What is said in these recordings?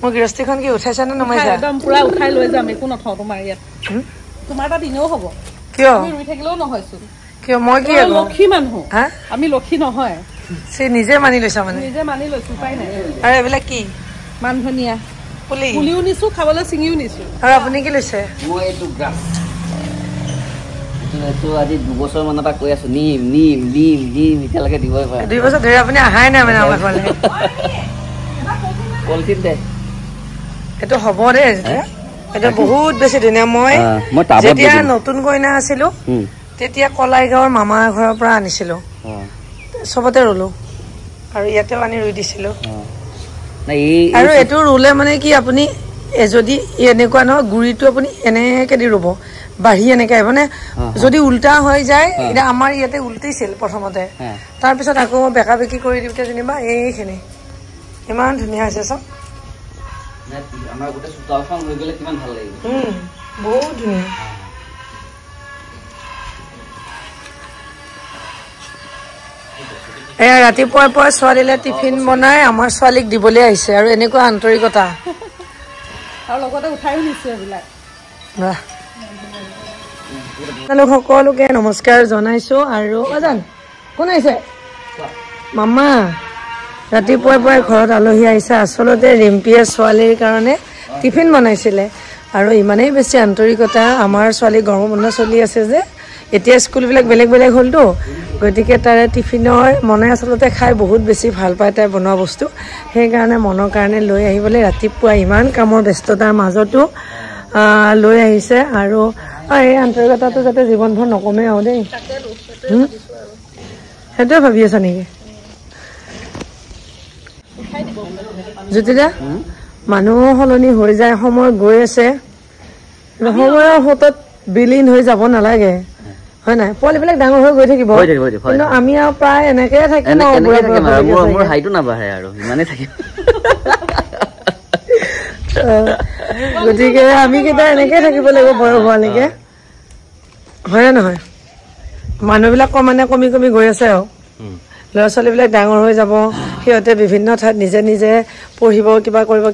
মই গৃহস্থীখন কি উঠাইছা নে নমাইছা একদম পুৰা উঠাই লৈ যাম একো নথওঁ তোমাৰ ইয়াত তোমাৰ তাত ইনেও হ'ব কিয় আমি ৰুই থাকিলেও নহয়চোন কিয় মই কি লক্ষী মানুহ হা আমি লক্ষী নহয় সে নিজে মানি লৈছা মানে নিজে মানি লৈছো উপায় নাই আৰু এইবিলাক কি মান ধনিয়া পুলিও নিছো খাবলৈ চিঙিও নিছো আৰু আপুনি কি লৈছে মই এইটো গ্ৰাছ এইটো আজি 2 বছৰ মানৰ পৰা কৈ আছো নিম নিম নিম নিম এতিয়ালৈকে দিবই পাৰে 2 বছৰ ধৰি আপুনি আহাই নাই মানে আমাৰ ঘৰলৈ পলিথিন দে এইটো হ'ব দে এটা বহুত বেছি ধুনীয়া মই যেতিয়া নতুন কইনা আছিলো তেতিয়া কলাইগাঁৱৰ মামা ঘৰৰ পৰা আনিছিলো সবতে ৰুলো আৰু ইয়াতে আনি ৰুই দিছিলো আৰু এইটো ৰুলে মানে কি আপুনি যদি এনেকুৱা নহয় গুৰিটো আপুনি এনেকে দি ৰুব বাঢ়ি এনেকে মানে যদি উল্টা হৈ যায় এটা আমাৰ ইয়াতে উল্টিছিল প্ৰথমতে তাৰ পিছত আকৌ বেকা বেকি কৰি দিওঁতে যেনিবা এইখিনি ইমান ধুনীয়া হৈছে চব আমাৰ গোটে চোতালখন হৈ গলে কিমান ভাল লাগিব বহুত ধুনীয়া এয়া ৰাতিপুৱাৰ ছোৱালীলে টিফিন বনাই আমাৰ ছোৱালীক দিবলৈ আহিছে আৰু এনেকুৱা আন্তৰিকতা আৰু লগতে উঠাইও নিছে এইবিলাক সকলোকে নমস্কাৰ জনাইছো আৰু অজান কোন আহিছে মামা ৰাতিপুৱাই ঘৰত আলহী আহিছে আচলতে ৰিম্পিয়ে ছোৱালীৰ কাৰণে টিফিন বনাইছিলে আৰু ইমানেই বেছি আন্তৰিকতা আমাৰ ছোৱালী গৰম বন্ধ চলি আছে যে এতিয়া স্কুলবিলাক বেলেগ বেলেগ হ'লতো গতিকে তাৰে টিফিনৰ মনে আচলতে খাই বহুত বেছি ভাল পায় তাই বনোৱা বস্তু সেইকাৰণে মনৰ কাৰণে লৈ আহিবলৈ ৰাতিপুৱা ইমান কামৰ ব্যস্ততাৰ মাজতো লৈ আহিছে আৰু এই আন্তৰিকতাটো যাতে জীৱনভৰ নকমে আৰু দেই সেইটোৱে ভাবি আছা নেকি জ্যোতিদা মানুহ সলনি হৈ যায় সময় গৈ আছে সময়ৰ সোঁতত বিলীন হৈ যাব নালাগে হয় নাই পোৱালিবিলাক ডাঙৰ হৈ গৈ থাকিব কিন্তু আমি আৰু প্ৰায় এনেকে থাকিম মোৰ হাইটো নাবাঢ়ে আৰু ইমানেই থাকিম গতিকে আমি কেইটা এনেকে থাকিব লাগিব বয়স হোৱালৈকে হয় নহয় মানুহবিলাক মানে কমি কমি গৈ আছে আৰু ল'ৰা ছোৱালীবিলাক ডাঙৰ হৈ যাব সিহঁতে বিভিন্ন ঠাইত নিজে নিজে পঢ়িব কিবা কৰিব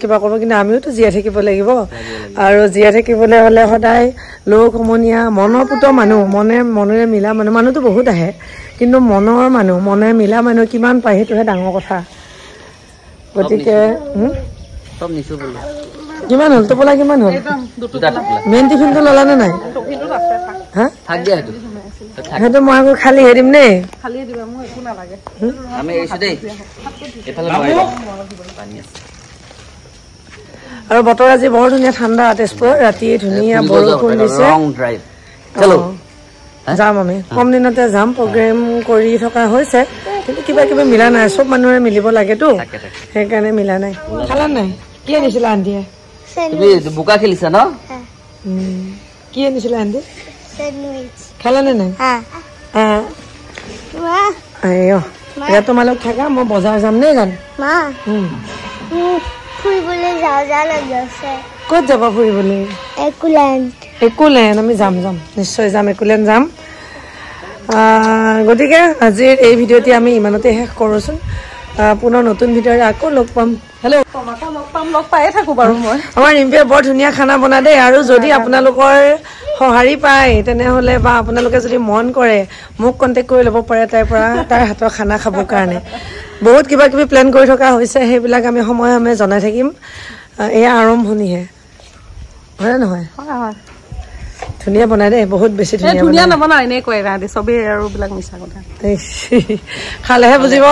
কিন্তু আমিওতো জীয়াই থাকিব লাগিব আৰু জীয়াই থাকিবলৈ হ'লে সদায় লোক সমনীয়া মনৰ পুত মানুহ মনেৰে মিলা মানুহতো বহুত আহে কিন্তু মনে মিলা মানুহ কিমান পায় সেইটোহে ডাঙৰ কথা গতিকে কিমান হ'ল টোপোলা কিমান হ'ল মেইন টিফিনটো ল'লা নে নাই হা সেইটো মই আকৌ খালি হে দিম দেই আৰু বতৰ আজি বৰ ধুনীয়া ঠাণ্ডা তেজপুৰত ৰাতি ধুনীয়া বৰষুণ দিছে যাম আমি কম দিনতে যাম প্ৰগ্ৰেম কৰি থকা হৈছে কিন্তু কিবা কিবি মিলা নাই চব মানুহৰে মিলিব লাগেতো সেইকাৰণে মিলা নাই খালা নাই কি আনিছিলা আন্টিয়ে বোকা খেলিছা ন কি আনিছিলা আন্টি খালা নে নাই এতিয়া তোমালোক থাকা মই বজাৰ যাম দেই গান ক'ত যাবা ফুৰিবলৈ একোলেণ্ড আমি যাম নিশ্চয় যাম একোলেণ্ড যাম গতিকে আজিৰ এই ভিডিঅ'টি আমি ইমানতে শেষ কৰোচোন পুনৰ নতুন ভিডিঅ'ৰে আকৌ লগ পাম হেল্ল' লগ পায়ে থাকো বাৰু মই আমাৰ ৰিম্পিয়ে বৰ ধুনীয়া খানা বনাই দেই আৰু যদি আপোনালোকৰ সঁহাৰি পায় তেনেহ'লে বা আপোনালোকে যদি মন কৰে মোক কণ্টেক্ট কৰি ল'ব পাৰে তাৰ হাতৰ খানা খাবৰ কাৰণে বহুত কিবা কিবি প্লেন কৰি থকা হৈছে সেইবিলাক আমি সময়ে জনাই থাকিম এয়া আৰম্ভণিহে হয় নহয় ধুনীয়া বনাই দেই বহুত বেছি ধুনীয়া নবনাই এনেই কয় চবেই আৰু বিলাক মিছা কথা খালেহে বুজিব